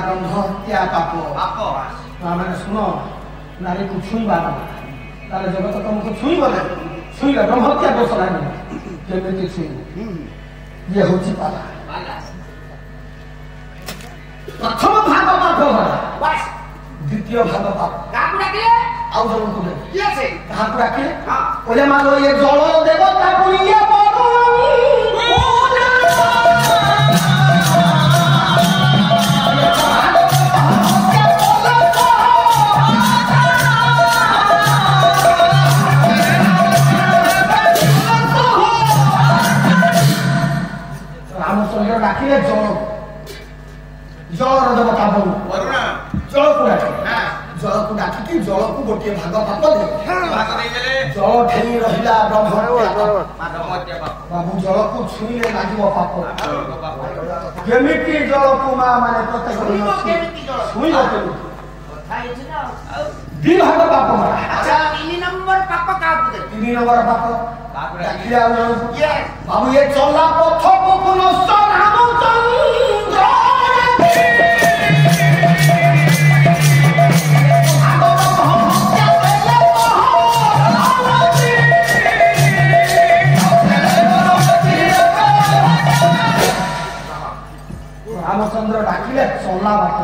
ब्रह्म हत्या पाप मैंने सुन नारी को छुईबा तार जगत तुमको छुईब ना छुईले ब्रह्म हत्या दोष लागे केमिति छुईब ये होची पाला प्रथम भाग पाप बस द्वितीय भाग पाप काकु डाकिले आउ जण को किए से काकु डाकिले हां ओले मालो ये जल देवता पुनिया बडो रामचंद्र डाकिले जल जल देवता बडो वरुणा जल को डाकिले जल को डाकी जल को गोटे भाग पाप दे भाग दे देले जल ठेई रहिला ब्रह्म बाबू जल को छुईले लागिबो पाप केमिति जल को माने प्रत्येक छुईले केमिति दी भाग पाप मारा अच्छा 3 नंबर पाप का दे 3 नंबर पाप डाकिया बाबू ये चला पथ को पुनश्च रामचंद्र रामचंद्र डाकिले चला बाट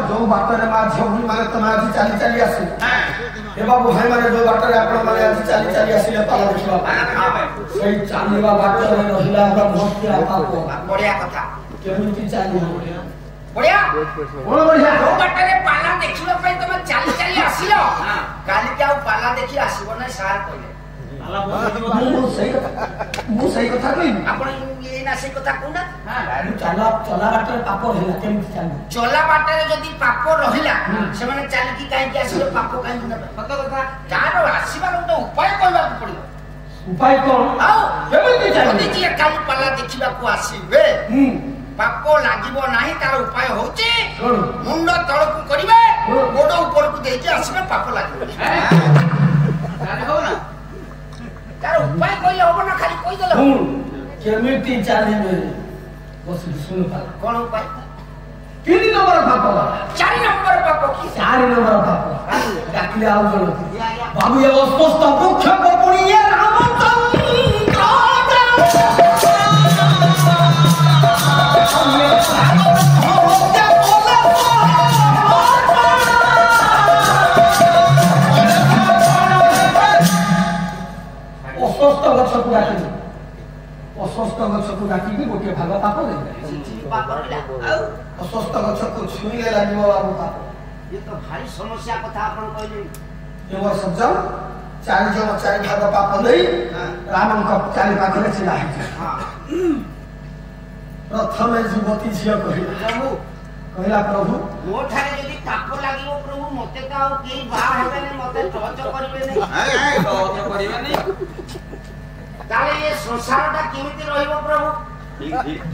जो बाटर माँ झी मैंने तुम आज चली चली आस बाबू भाई मैंने जो बाटर आप चली चली आसिले पाला देखा से चलवा बाटर रहा ब्रह्महत्या पाप बढ़िया कथा केमिति चली बढ़िया कोन बढ़िया जो बाटर पाला देखिबा पई तुम चली चली आसिलो काली के पाला देखि आसीबो नै सार कहले मु सही कथा कहि आपण ये ना सही कथा कोना हां चला चला बाटर पाप रहिला केमिति चली चला बाटर जदी पाप रहिला से माने चली की काई के आसीलो पाप काई न सत कथा जानो आसीबा तो उपाय करबा पड़िबो उपाय कोन आउ केमिति चली जदी जे काली पाला देखिबा को आसीबे पाप लागिबो नाही तार उपाय होची मुंड तळकु करिवे गोड ऊपर को देके आसीबे पाप लागिबो जाने हो ना तार उपाय कोई होबो ना खाली कोई देला केमिति चालिबे बस सुन पा कोन उपाय 3 नंबर पाप 4 नंबर पाप की 4 नंबर पाप डाकिले आउ जण बाबू ये स्पष्ट वृक्ष को पुनिया रामचंद्र अस्वस्थ गछ को डाकी अस्वस्थ गछ को डाकी गोटे भाग पाप दे अस्वस्थ गछ को छुईले लागिबो बाबू पाप ये तो भारी समस्या कथा आपण कहले ये वर्ष सज्जन 4 जन 4 भाग पाप देई रामन को 4 पाखरे छिला है हां प्रथम युवती झियो कहिला प्रभु कहला प्रभु मो ठारे यदि पाप लागिबो प्रभु मते का के बा हेबे ने मते टच करिवे नै टच करिवे नै ताले ये संसारटा केमिति रहिबो प्रभु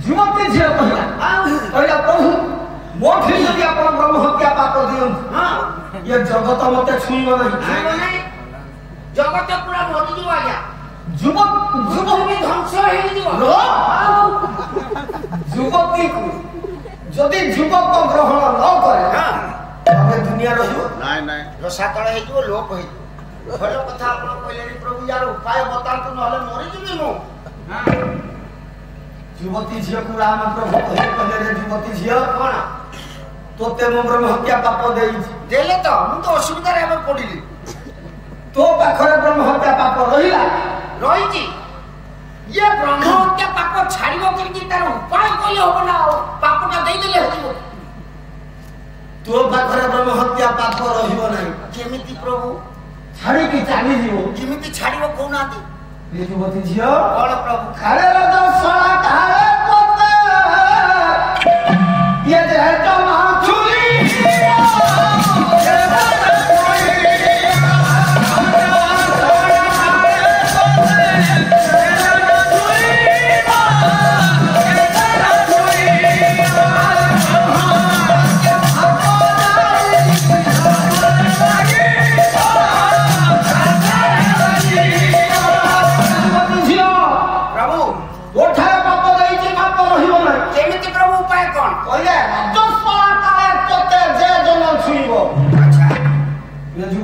युवती झियो कहला कहला प्रभु मोठी यदि आपण ब्रह्म हत्या पाप दियन हां ये जगत मते छुईबो नै जगत पूरा मरि जीव आया युवक भी ध्वंस हे जीव युवती को जदि युवक को ग्रहण न करे तबे दुनिया रहिबो नाही नाही रसा तळे हे जीव लोप हे भलो कथा आपण कहले प्रभु यार उपाय बतांतु नहले मरि जीवी मो हां युवती झियो को राम प्रभु कहले रे युवती झियो कोन तोते मो ब्रह्म हत्या पाप देई देले तो मु तो असुविधा रे हम पडिली तो पाखरे ब्रह्म हत्या पाप रहिला रहिची ये ब्रह्म हत्या पाप छाड़िबो केमि तार उपाय कोइ होबो ना पापटा देई देले होइबो तो पाखरे ब्रह्म हत्या पाप रहिबो नै केमिति प्रभु छाड़ी की चाली जीवो केमिति छाड़िबो कोनाती ये युवती झियो कोन प्रभु खाले रो सळा काले पते ये जे तो माछुली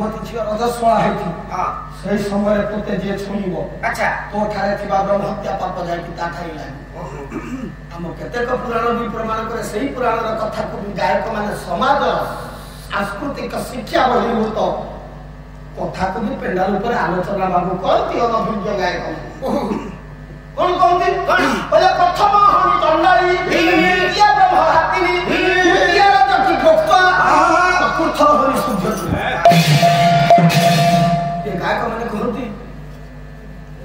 ଯୁବତୀ ଝିଅ ରଜସ୍ୱଳା ହେଇଛି ସେଇ ସମୟରେ ତୋତେ ଯିଏ ଛୁଇଁବ ତୋ ଠାରେ ଥିବା ବ୍ରହ୍ମହତ୍ୟା ପାପ ଯାଇକି ତା ଠାଇ ଲାଗିବ। ଆମ କେତେକ ପୁରାଣ ବି ପ୍ରମାଣ କରେ ସେଇ ପୁରାଣର କଥାକୁ ଗାୟକ ମାନେ ସମାଜ ସାଂସ୍କୃତିକ ଶିକ୍ଷା ବହିର୍ଭୂତ କଥାକୁ ବି ପେଣ୍ଡାଲ ଉପରେ ଆଲୋଚନା ବାବୁ କରନ୍ତି ଅନଭିଜ୍ଞ ଗାୟକ କଣ କହନ୍ତି ପ୍ରଥମ ହନି ଚଣ୍ଡାଳୀ ଦ୍ୱିତୀୟ ବ୍ରହ୍ମ ହାତିନୀ ତୃତୀୟ ରଜକି ପୋକ୍ତା ଚତୁର୍ଥ ହନି ସୂର୍ଯ୍ୟ। ଏ ଗାୟକ ମାନେ କହନ୍ତି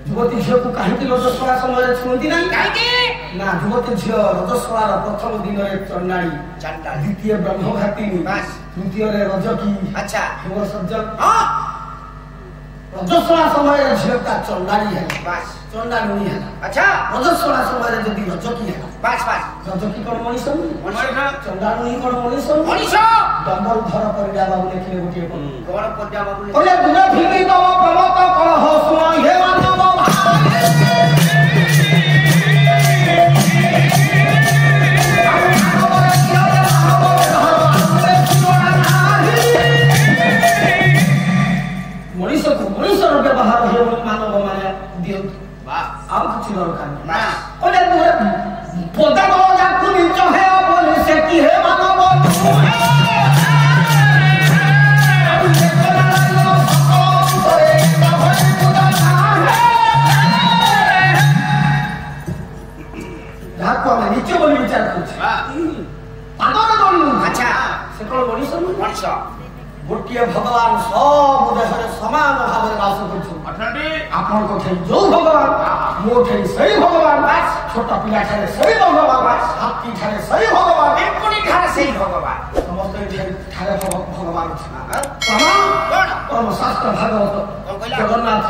ଯୁବତୀ ଝିଅକୁ କାହିଁକି ରଜସ୍ୱଳା ସମୟରେ ଛୁଅନ୍ତି ନାହିଁ? କାହିଁକି ନା ଯୁବତୀ ଝିଅ ରଜସ୍ୱଳାର ପ୍ରଥମ ଦିନରେ ଚଣ୍ଡାଳୀ ଦ୍ୱିତୀୟ ବ୍ରହ୍ମ ହାତିନୀ ତୃତୀୟରେ ରଜକି ହେମ ସଜ୍ଜନ ରଜସ୍ୱଳା ସମୟରେ ଝିଅଟା ଚଣ୍ଡାଳୀ ହେଲା ଚଣ୍ଡାଳୁଣୀ ହେଲା। ରଜସ୍ୱଳା ସମୟରେ ଯଦି ରଜକି ହେଲା ରଜକି କଣ ମଣିଷ ଚଣ୍ଡାଳୁଣୀ କଣ ମଣିଷ ଡମ୍ବରୁ ଧର ପରିବା ବାବୁ ଲେଖିଲେ ଗୋଟିଏ ଦୂର ଭିଡ଼ି ତମ ପ୍ରମତ କଳହ ଶୁଣ ହେ ମାନବ ମଣିଷକୁ ମଣିଷର ବ୍ୟବହାର ହୁଏ ମାନବ ମାନେ ଦିଅନ୍ତୁ ଆଉ କିଛି ଦରକାର ଯାକୁ ନିଜ ହେ ବୋଲି ସେ କି ହେ ମାନବ ଯାହାକୁ ଆମେ ନିଜ ବୋଲି ବିଚାର କରୁଛେ ପାଦରେ ଦଳୁ ସେ କଣ ମଣିଷ ମଣିଷ ଗୋଟିଏ ଭଗବାନ ସବୁ ଦେଶରେ ସମାନ ଭାବରେ ବାସ କରୁଛନ୍ତି। ଆପଣଙ୍କ ଠାରୁ ଯୋଉ ଭଗବାନ ମୋ ଠାରୁ ସେଇ ଭଗବାନ ଛୋଟ ପିଲା ଠାରେ ସେଇ ଭଗବାନ ହାତୀ ଠାରେ ସେଇ ଭଗବାନ ଏକୁଣି ଠାରେ ସେଇ ଭଗବାନ ସମସ୍ତେ ଠାରେ ଭଗବାନ ଅଛି। କର୍ମ ଶାସ୍ତ୍ର ଭାଗବତ ଜଗନ୍ନାଥ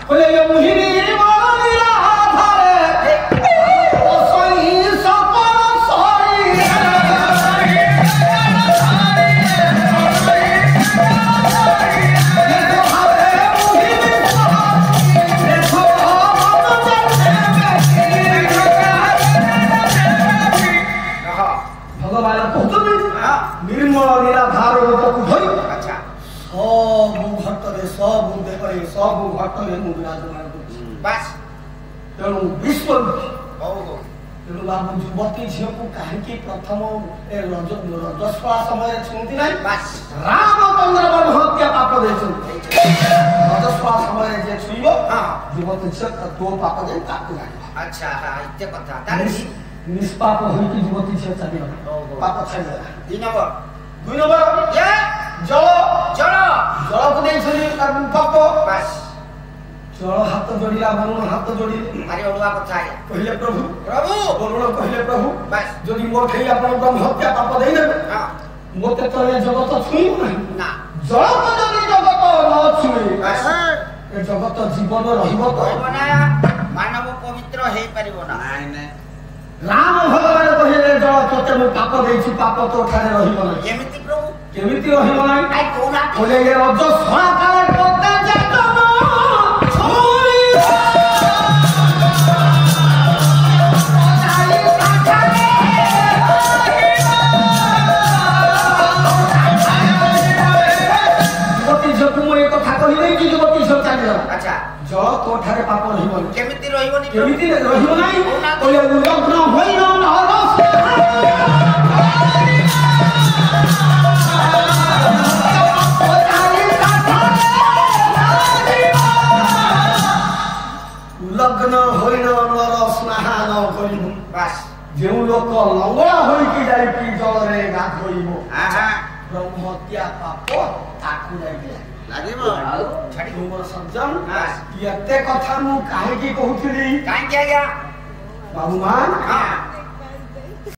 କହିଲେ ମୁହିନୀ निर्मल निराधार धरी सबु घटरे सबु देहरे सबु घटरे मु विराजमान तेणु विश्व तेणु बाबू युवती झील को कहीं प्रथम रजस्वला समय छुंती ना रामचंद्र ब्रह्महत्या पाप रजस्वला समय जे छुईब युवती झील तो पाप दे निष्पाप होइकी युवती झील चली पाप छाड़ी दुई नंबर जल जल जल को नहीं छली पाप जल हाथ जोड़िला वरुण हाथ जोड़ी अरे ओडुआ कथा है कहले प्रभु प्रभु वरुण कहले प्रभु जदि मोर खई आपण ब्रह्महत्या पाप देई देबे मोते तो ये जगत छुई ना जल को जदि जगत न छुई ए जगत जीवन रहिबो तो बनाया मानव पवित्र हे परिबो ना नहीं राम भगवान कहले जल तोते मु पाप देछि पाप तो ठारे रहिबो ना केमिति प्रभु केमिति रहिबो ना आई कोना बोले ये रज सकाले पत्ता जातो छोरी युवती जकु मु एक कथा कहि नै कि युवती सब चाली अच्छा जल तो ठारे पाप रहिबो केमिति रहिबो नि केमिति रहिबो नै कहले लग्न होइन नरस लग्न होइन नर स्नाहा न करिबु बस जो लोक लंगड़ा होइकी जाइकी जलरे गाधोइबो ब्रह्महत्या पाप ताकु जाइकी लागिबो छाडी मोर सज्जन एते कथा मु काहे की कहउथिली काहे के आज्ञा बाबूमान